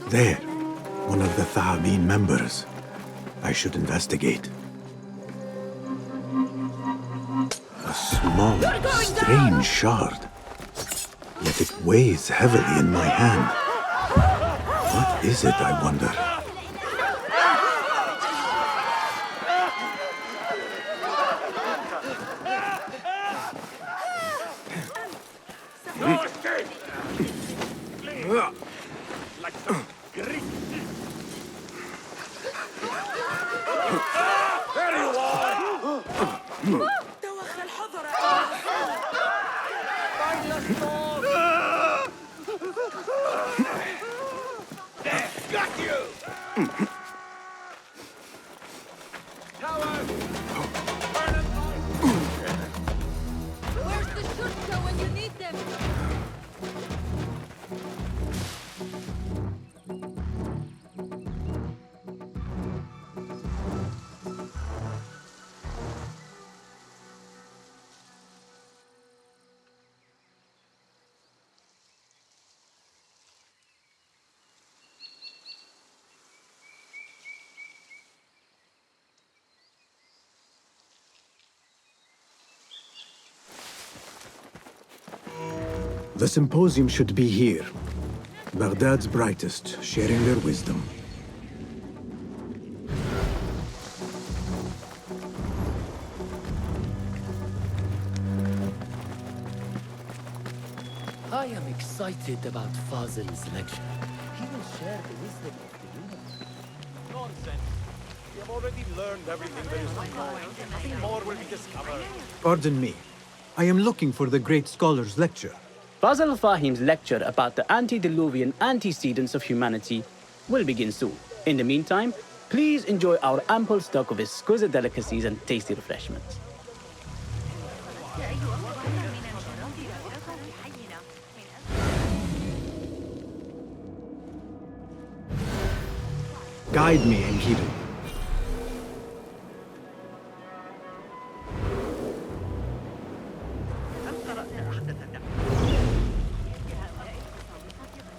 There, one of the Thahabin members. I should investigate. A small, strange shard. Yet it weighs heavily in my hand. What is it, I wonder? Where's the shurta when you need them? The symposium should be here. Baghdad's brightest, sharing their wisdom. I am excited about Fazil's lecture. He will share the wisdom of the universe. Nonsense. We have already learned everything there is to know. Nothing more will be discovered. Pardon me. I am looking for the great scholar's lecture. Fazl Fahim's lecture about the antediluvian antecedents of humanity will begin soon. In the meantime, please enjoy our ample stock of exquisite delicacies and tasty refreshments. Guide me, Enkidu.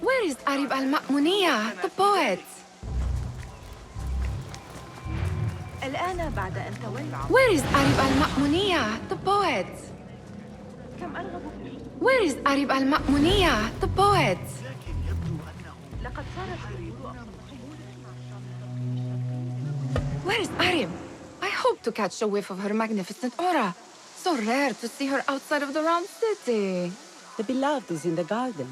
Where is Arib al-Ma'muniyah, the poet? الآن بعد أن تولى Where is Arib al-Ma'muniyah, the poet? كم أرغب Where is Arib al-Ma'muniyah, the poet? لقد صارت Where is Arib? I hope to catch a whiff of her magnificent aura. So rare to see her outside of the round city. The beloved is in the garden,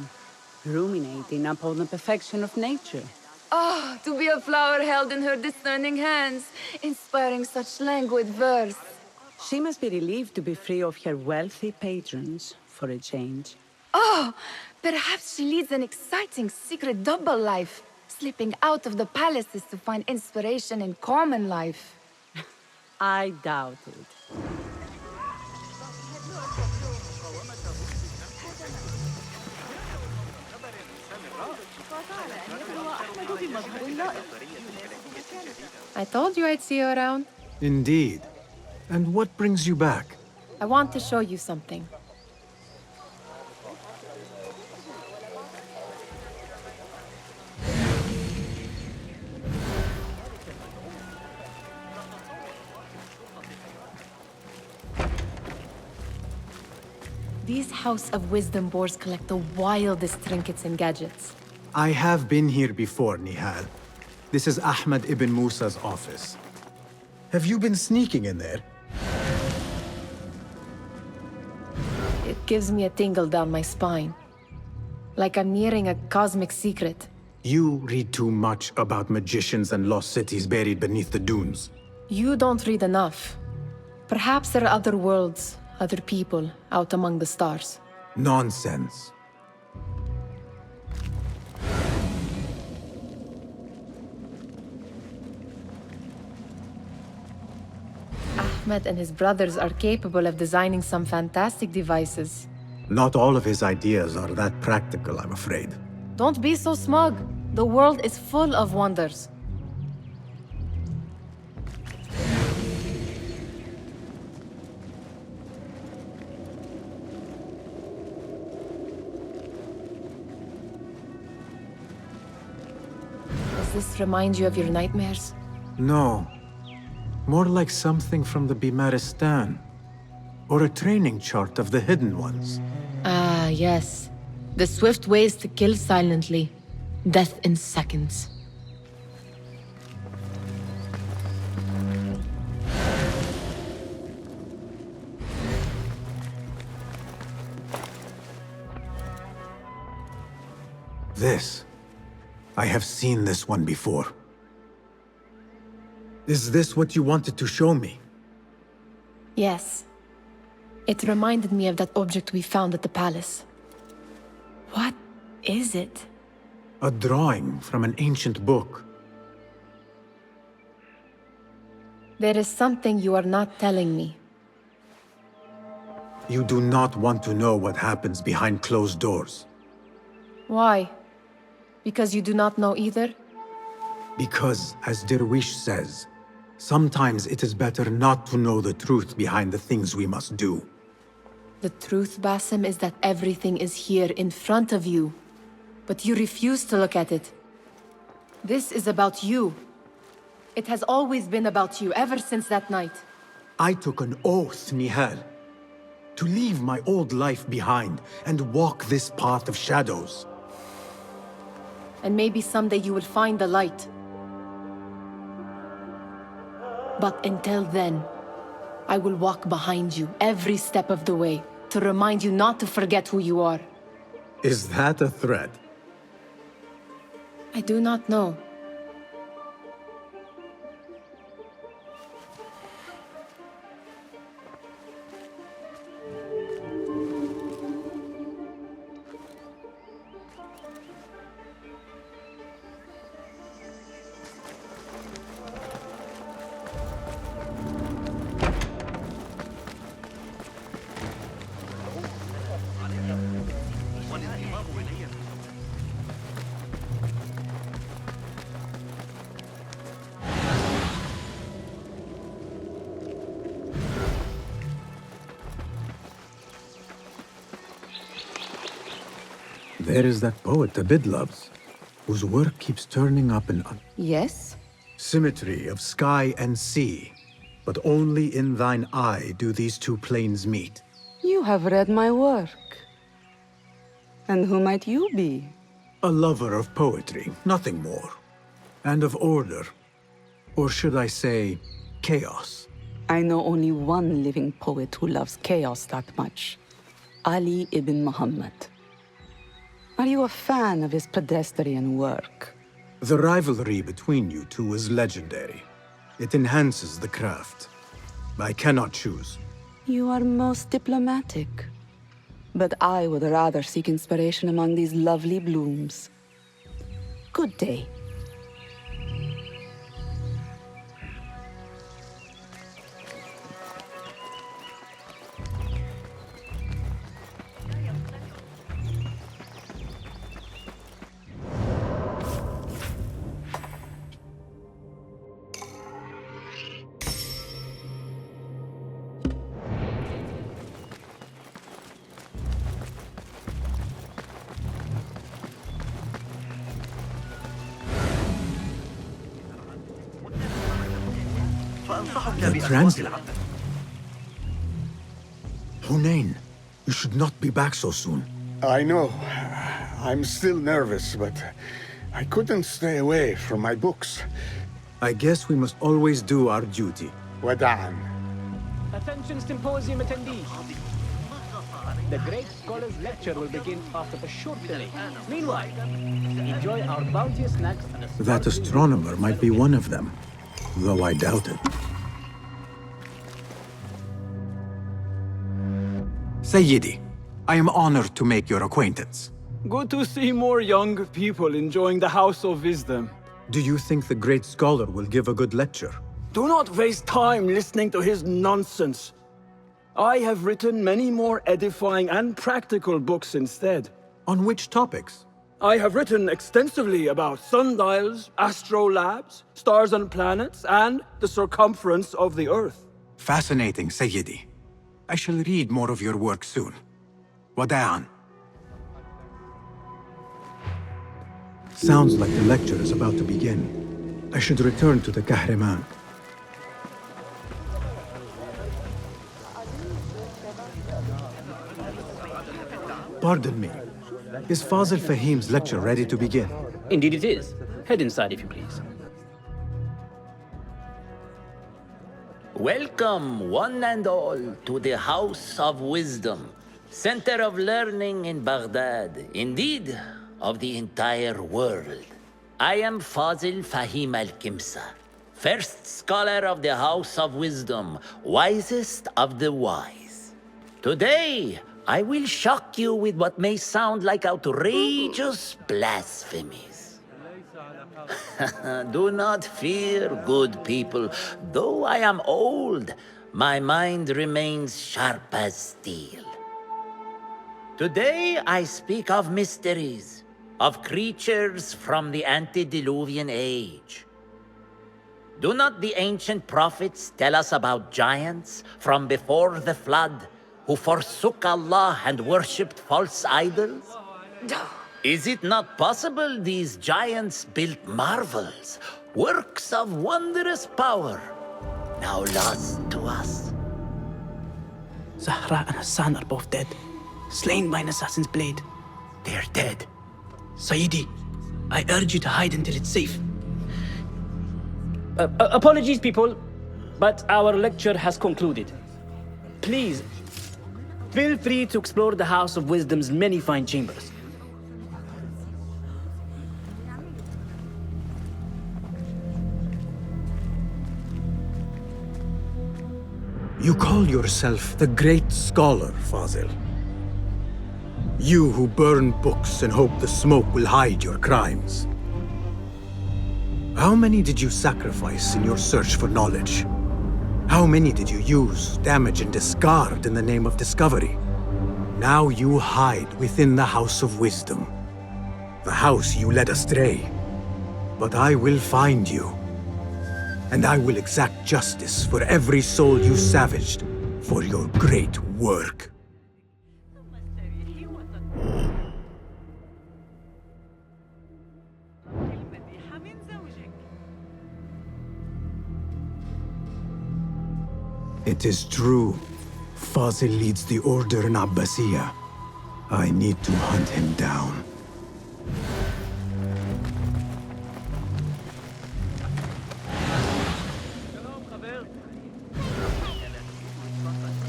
ruminating upon the perfection of nature. Oh, to be a flower held in her discerning hands, inspiring such languid verse. She must be relieved to be free of her wealthy patrons for a change. Oh, perhaps she leads an exciting secret double life, slipping out of the palaces to find inspiration in common life. I doubt it. I told you I'd see you around. Indeed. And what brings you back? I want to show you something. These House of Wisdom boars collect the wildest trinkets and gadgets. I have been here before, Nihal. This is Ahmad ibn Musa's office. Have you been sneaking in there? It gives me a tingle down my spine. Like I'm nearing a cosmic secret. You read too much about magicians and lost cities buried beneath the dunes. You don't read enough. Perhaps there are other worlds, other people, out among the stars. Nonsense. Ahmed and his brothers are capable of designing some fantastic devices. Not all of his ideas are that practical, I'm afraid. Don't be so smug. The world is full of wonders. this remind you of your nightmares? No. More like something from the Bimaristan. Or a training chart of the Hidden Ones. Ah, yes. The swift ways to kill silently. Death in seconds. This. I have seen this one before. Is this what you wanted to show me? Yes. It reminded me of that object we found at the palace. What is it? A drawing from an ancient book. There is something you are not telling me. You do not want to know what happens behind closed doors. Why? Because you do not know either? Because, as Derwish says, sometimes it is better not to know the truth behind the things we must do. The truth, Basim, is that everything is here in front of you. But you refuse to look at it. This is about you. It has always been about you, ever since that night. I took an oath, Nihal, to leave my old life behind and walk this path of shadows. And maybe someday you will find the light. But until then, I will walk behind you every step of the way to remind you not to forget who you are. Is that a threat? I do not know. There is that poet Abid loves, whose work keeps turning up in Yes? symmetry of sky and sea. But only in thine eye do these two planes meet. You have read my work. And who might you be? A lover of poetry, nothing more. And of order. Or should I say, chaos. I know only one living poet who loves chaos that much. Ali ibn Muhammad. Are you a fan of his pedestrian work? The rivalry between you two is legendary. It enhances the craft. I cannot choose. You are most diplomatic. But I would rather seek inspiration among these lovely blooms. Good day. The translator. Hunain, you should not be back so soon. I know. I'm still nervous, but I couldn't stay away from my books. I guess we must always do our duty. Wada'an. Attention symposium attendees. The great scholar's lecture will begin after a short delay. Meanwhile, enjoy our bounteous snacks and a That astronomer might be one of them, though I doubt it. Sayyidi, I am honored to make your acquaintance. Good to see more young people enjoying the House of Wisdom. Do you think the great scholar will give a good lecture? Do not waste time listening to his nonsense. I have written many more edifying and practical books instead. On which topics? I have written extensively about sundials, astrolabes, stars and planets, and the circumference of the Earth. Fascinating, Sayyidi. I shall read more of your work soon. Wada'an. Sounds like the lecture is about to begin. I should return to the Kahraman. Pardon me. Is Fazil Fahim's lecture ready to begin? Indeed it is. Head inside if you please. Welcome, one and all, to the House of Wisdom, center of learning in Baghdad, indeed, of the entire world. I am Fazil Fahim al-Kimsa, first scholar of the House of Wisdom, wisest of the wise. Today, I will shock you with what may sound like outrageous blasphemies. Do not fear, good people. Though I am old, my mind remains sharp as steel. Today I speak of mysteries, of creatures from the antediluvian age. Do not the ancient prophets tell us about giants from before the flood who forsook Allah and worshipped false idols? Is it not possible these giants built marvels, works of wondrous power, now lost to us? Zahra and Hassan are both dead, slain by an assassin's blade. They are dead. Sayyidi, I urge you to hide until it's safe. Apologies, people, but our lecture has concluded. Please, feel free to explore the House of Wisdom's many fine chambers. You call yourself the great scholar, Fazil. You who burn books and hope the smoke will hide your crimes. How many did you sacrifice in your search for knowledge? How many did you use, damage, and discard in the name of discovery? Now you hide within the House of Wisdom. The house you led astray. But I will find you. And I will exact justice for every soul you savaged for your great work. It is true. Fazil leads the order in Abbasiyah. I need to hunt him down.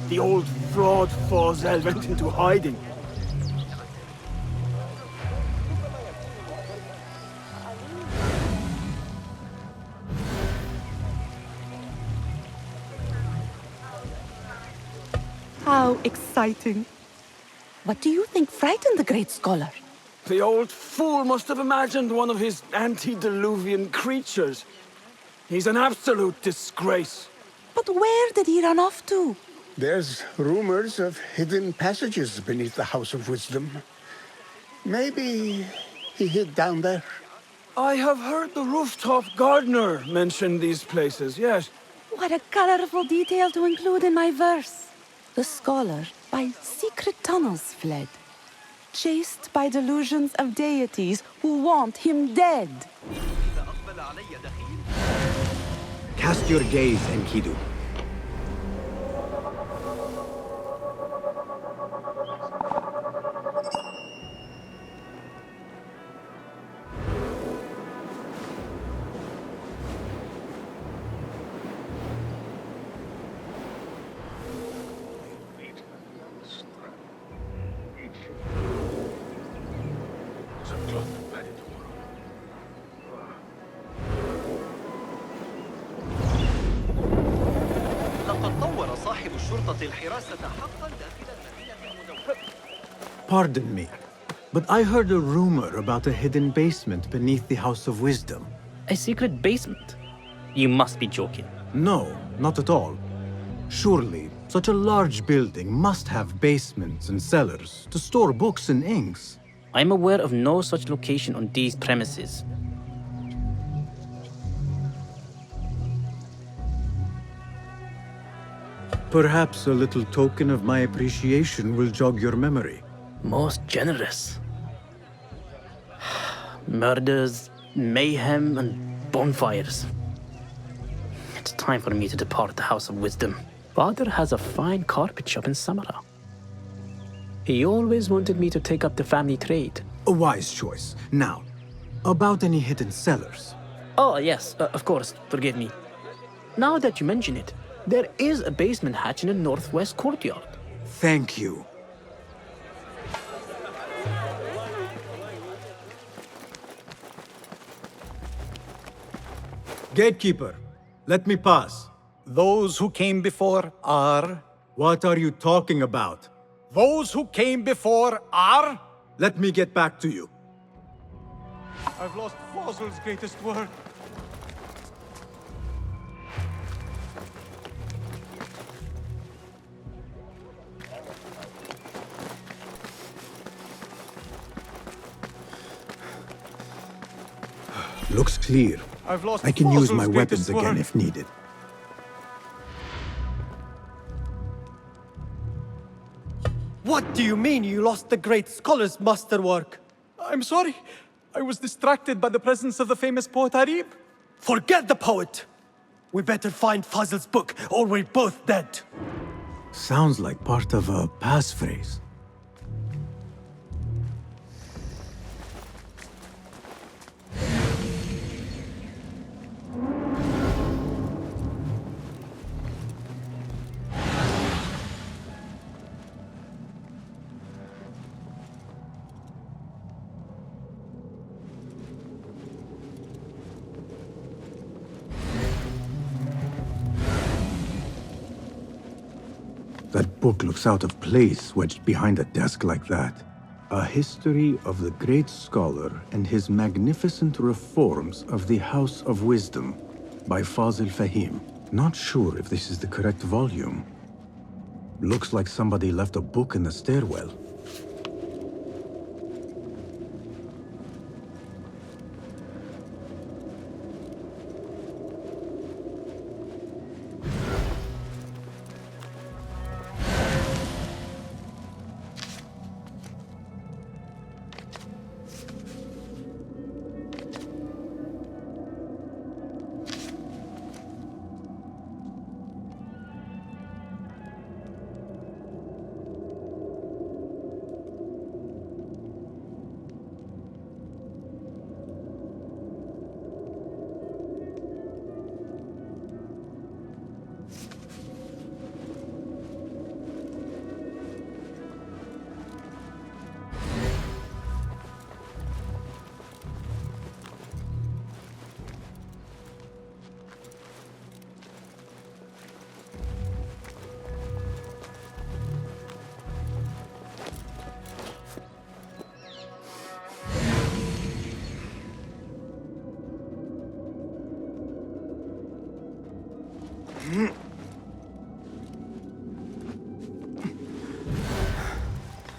The old fraud Fazil went into hiding. How exciting. What do you think frightened the great scholar? The old fool must have imagined one of his antediluvian creatures. He's an absolute disgrace. But where did he run off to? There's rumors of hidden passages beneath the House of Wisdom. Maybe he hid down there. I have heard the rooftop gardener mention these places, yes. What a colorful detail to include in my verse. The scholar by secret tunnels fled, chased by delusions of deities who want him dead. Cast your gaze, Enkidu. Pardon me, but I heard a rumor about a hidden basement beneath the House of Wisdom. A secret basement? You must be joking. No, not at all. Surely, such a large building must have basements and cellars to store books and inks. I'm aware of no such location on these premises. Perhaps a little token of my appreciation will jog your memory. Most generous. Murders, mayhem, and bonfires. It's time for me to depart the House of Wisdom. Father has a fine carpet shop in Samarra. He always wanted me to take up the family trade. A wise choice. Now, about any hidden cellars? Oh, yes, of course, forgive me. Now that you mention it, there is a basement hatch in the northwest courtyard. Thank you. Gatekeeper, let me pass. Those who came before are... What are you talking about? Those who came before are... Let me get back to you. I've lost Fazl's greatest work. Looks clear. I've lost I can use Fazl's my weapons greatest again work. if needed. What do you mean you lost the great scholar's masterwork? I'm sorry. I was distracted by the presence of the famous poet Arib. Forget the poet! We better find Fazl's book, or we're both dead. Sounds like part of a passphrase. That book looks out of place, wedged behind a desk like that. A history of the great scholar and his magnificent reforms of the House of Wisdom by Fazil Fahim. Not sure if this is the correct volume. Looks like somebody left a book in the stairwell.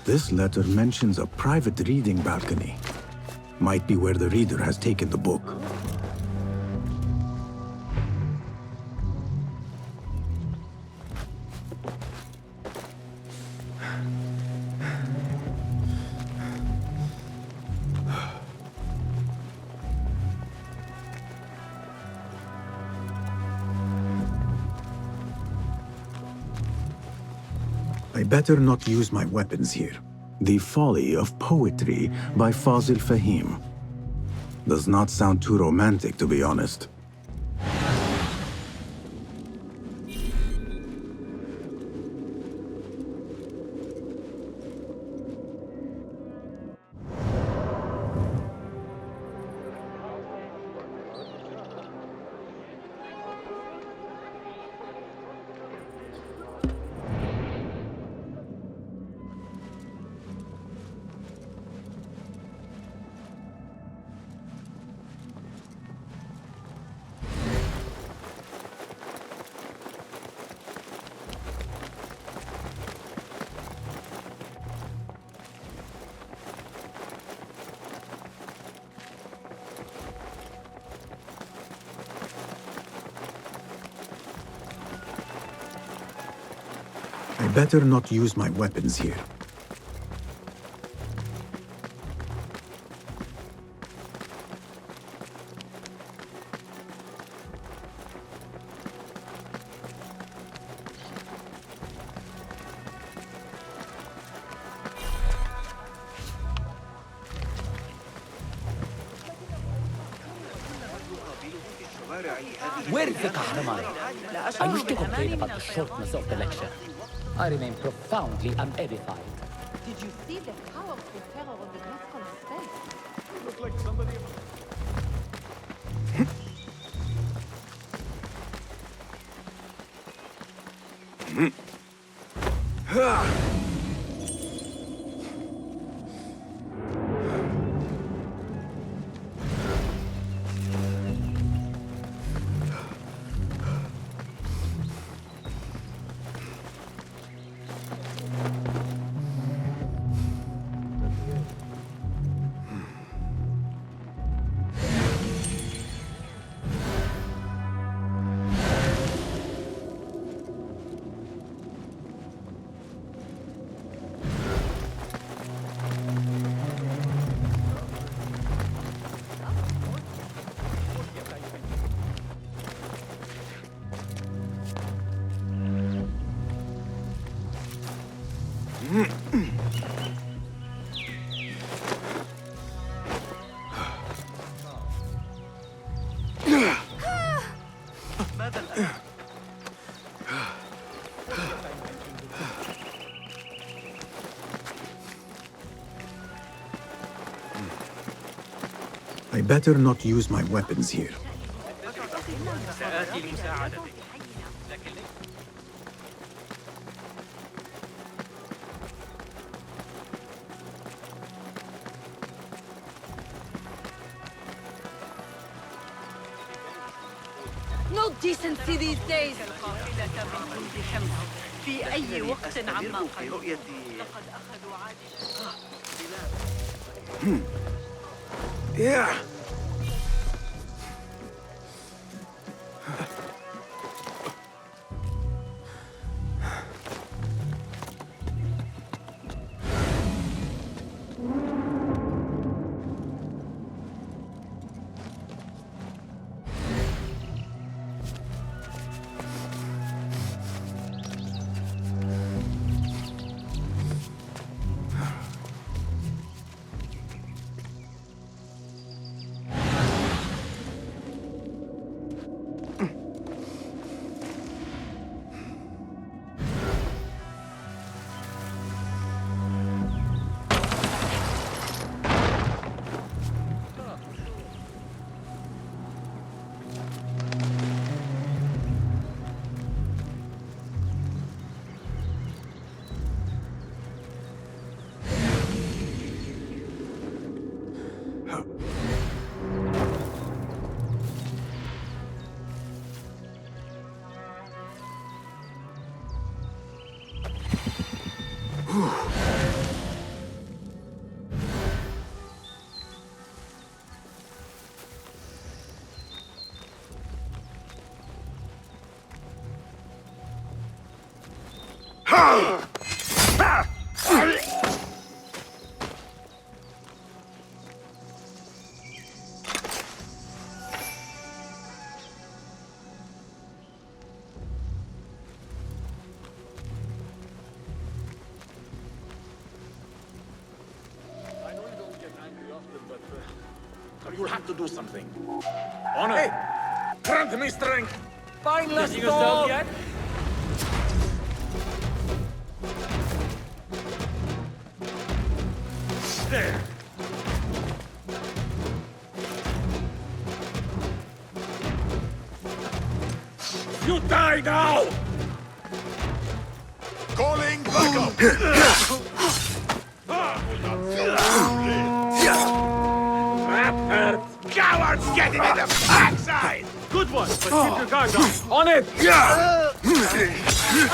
This letter mentions a private reading balcony. Might be where the reader has taken the book. I better not use my weapons here. The Folly of Poetry by Fazil Fahim. Does not sound too romantic, to be honest. I better not use my weapons here. Where is the Kahraman? I used to complain about the shortness of the lecture. I remain profoundly unedified. Did you see the powerful terror on the Great Scholar's face? You look like somebody... I better not use my weapons here. No decency these days. في أي وقت عما قالوا لقد أخذوا عادي. Yeah. You'll have to do something. Honor! Hey! Grant me strength! Spineless dog! Yet? There! You die now! Calling backup! Cowards getting in the backside! Good one, but keep your guard up. On it! I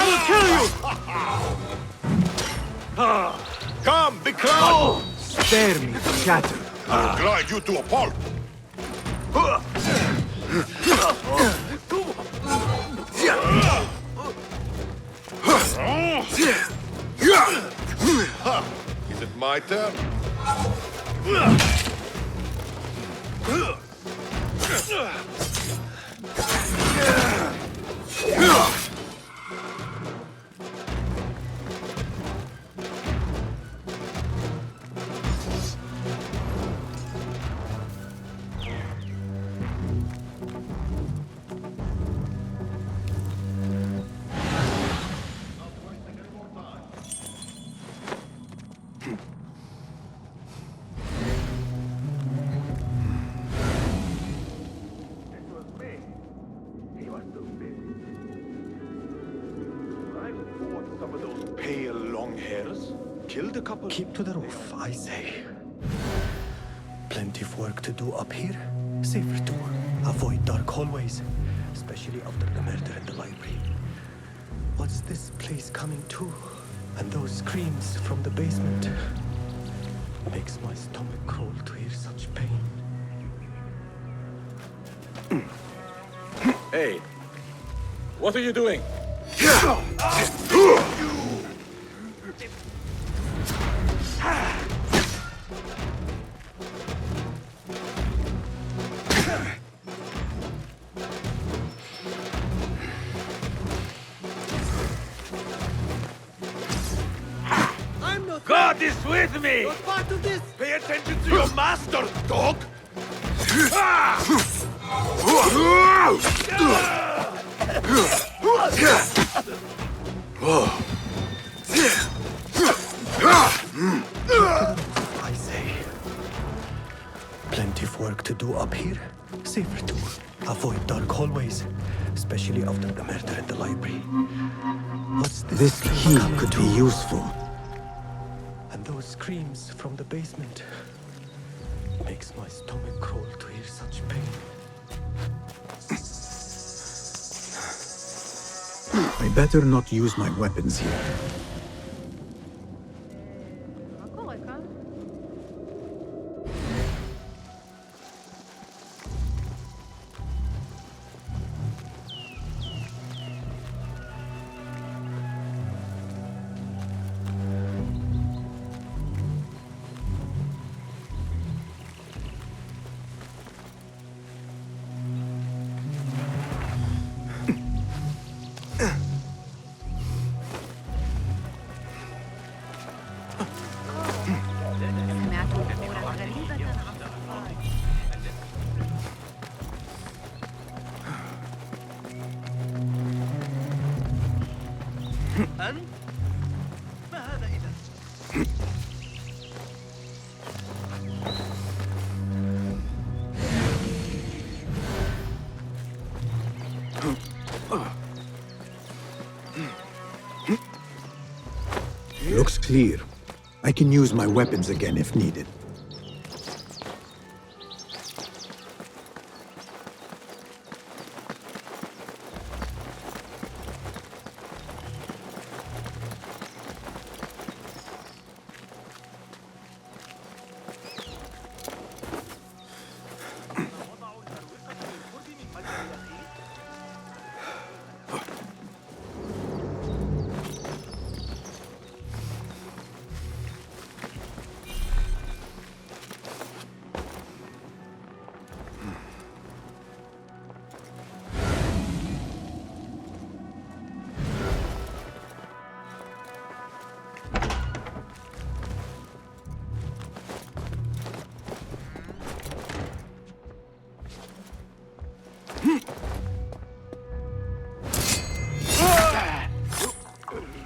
will kill you! Come, be clown! Spare me the chatter. I will grind you to a pulp. Is it my turn? Some of those pale long hairs. Killed a couple. Keep to the roof, I say. Plenty of work to do up here. Safer too. Avoid dark hallways, especially after the murder in the library. What's this place coming to? And those screams from the basement. Makes my stomach crawl to hear such pain. Hey, what are you doing? God is with me! You're part of this! Pay attention to your master, dog! I say. Plenty of work to do up here. Safer too. Avoid dark hallways, especially after the murder in the library. What's This key could be useful. And those screams from the basement. Makes my stomach crawl to hear such pain. I better not use my weapons here. Looks clear. I can use my weapons again if needed.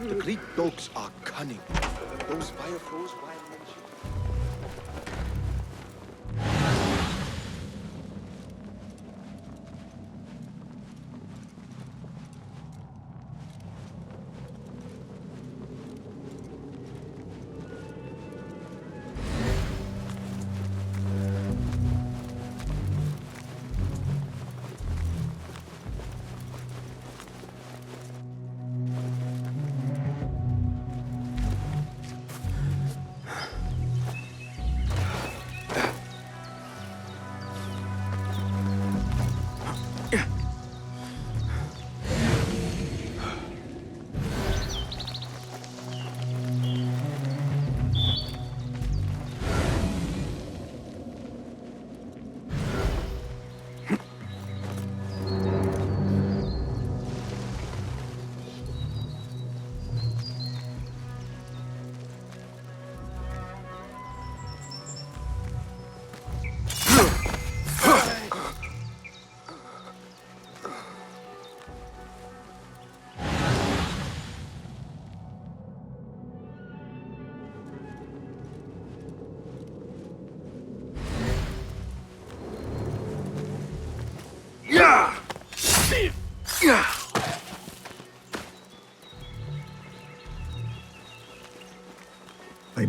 The Greek dogs are cunning. Those fireflies, wild mention.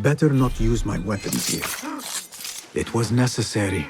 better not use my weapons here. It was necessary.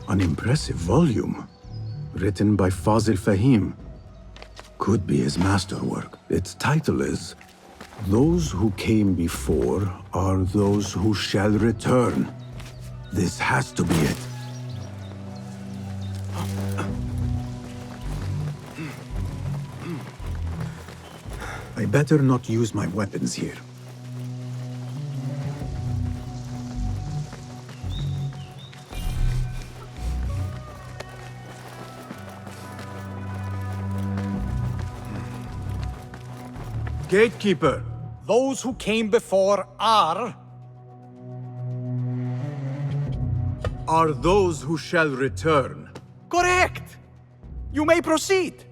An impressive volume, written by Fazil Fahim. Could be his masterwork. Its title is, "Those who came before are those who shall return." This has to be it. I better not use my weapons here. Gatekeeper, Those who came before are those who shall return. correct. You may proceed.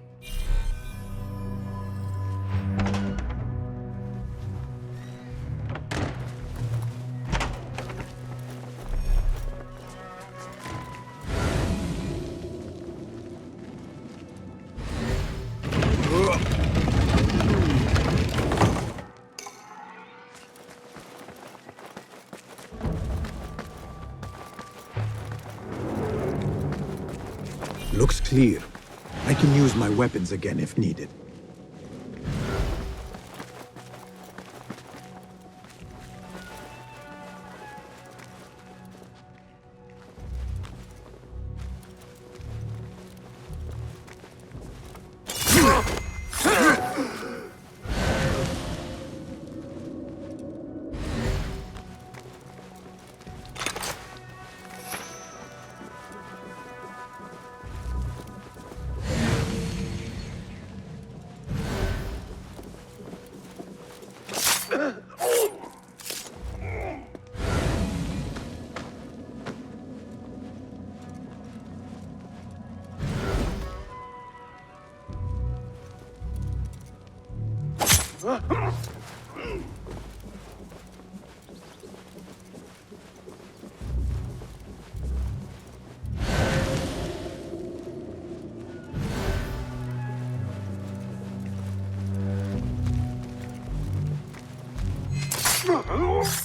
Looks clear. I can use my weapons again if needed.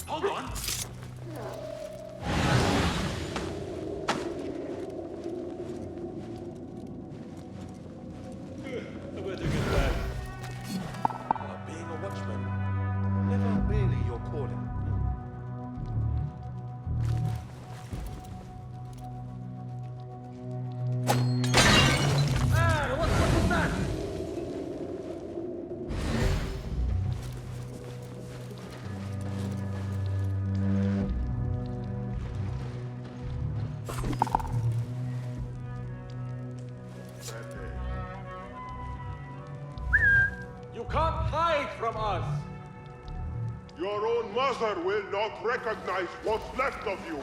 Hold on. I better get back. Being a watchman, never really your calling. What was that? You can't hide from us. Your own mother will not recognize what's left of you.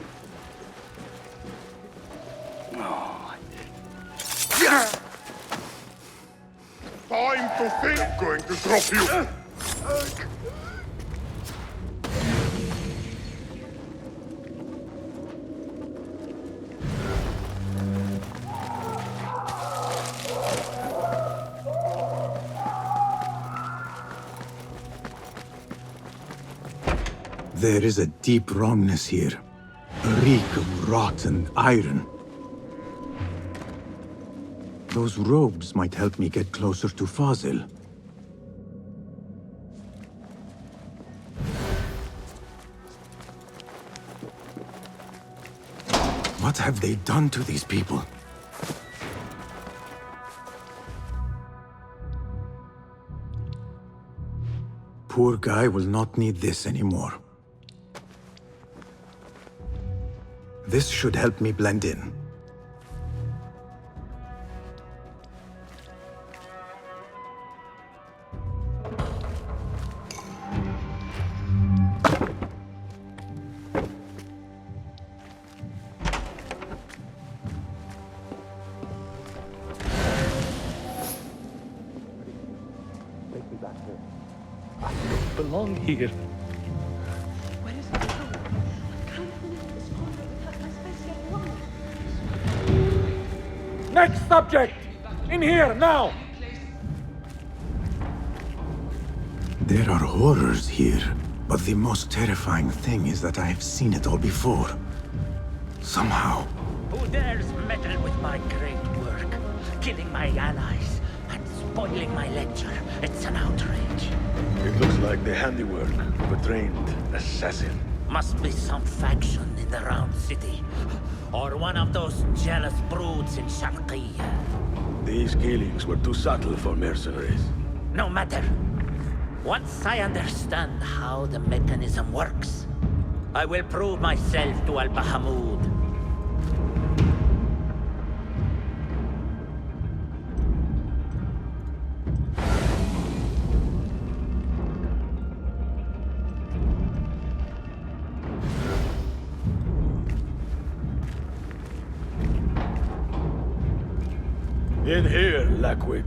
Time to think, going to drop you. There is a deep wrongness here. A reek of rot and iron. Those robes might help me get closer to Fazil. What have they done to these people? Poor guy will not need this anymore. This should help me blend in. Belong here. Next subject! In here, now! There are horrors here, but the most terrifying thing is that I have seen it all before. Somehow. Who dares meddle with my great work? Killing my allies and spoiling my lecture. It's an outrage. It looks like the handiwork of a trained assassin. Must be some faction in the Round City. Or one of those jealous broods in Sharqiyya. These killings were too subtle for mercenaries. No matter. Once I understand how the mechanism works, I will prove myself to Al-Bahamud. In here, Lackwit.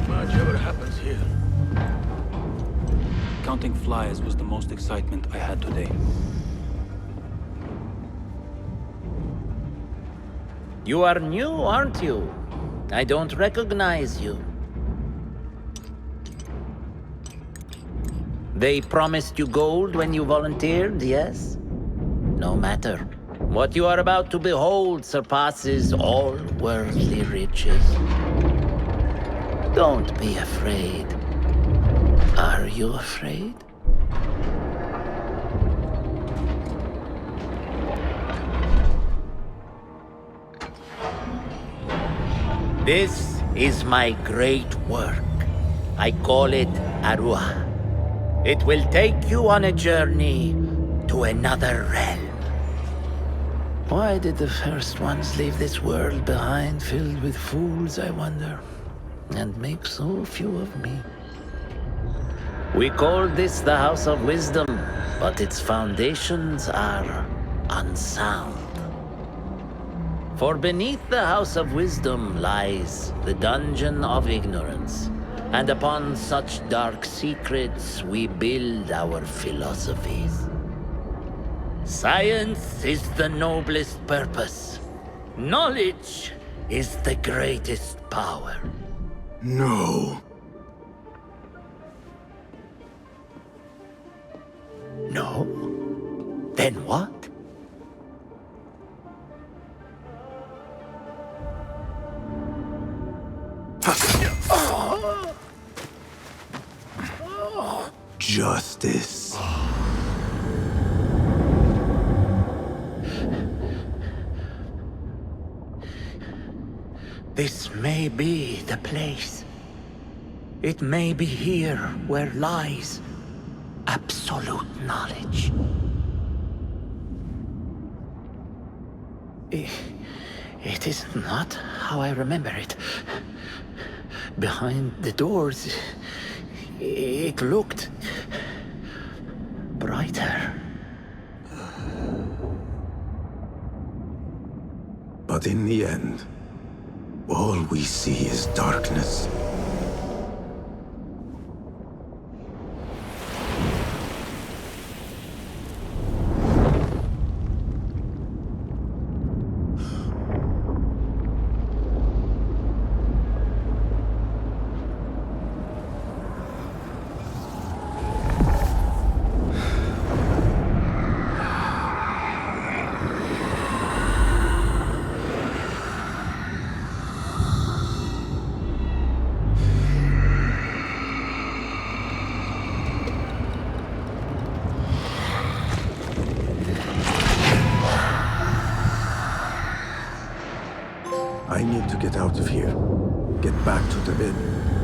Much ever happens here. Counting flies was the most excitement I had today. You are new, aren't you? I don't recognize you. They promised you gold when you volunteered, yes? No matter. What you are about to behold surpasses all worldly riches. Don't be afraid. Are you afraid? This is my great work. I call it Arwah. It will take you on a journey to another realm. Why did the first ones leave this world behind, filled with fools, I wonder, and make so few of me? We call this the House of Wisdom, but its foundations are unsound. For beneath the House of Wisdom lies the Dungeon of Ignorance, and upon such dark secrets we build our philosophies. Science is the noblest purpose. Knowledge is the greatest power. No. No? Then what? Justice. This may be the place. It may be here where lies absolute knowledge. It is not how I remember it. Behind the doors, it looked brighter. But in the end, all we see is darkness. I need to get out of here. Get back to the inn.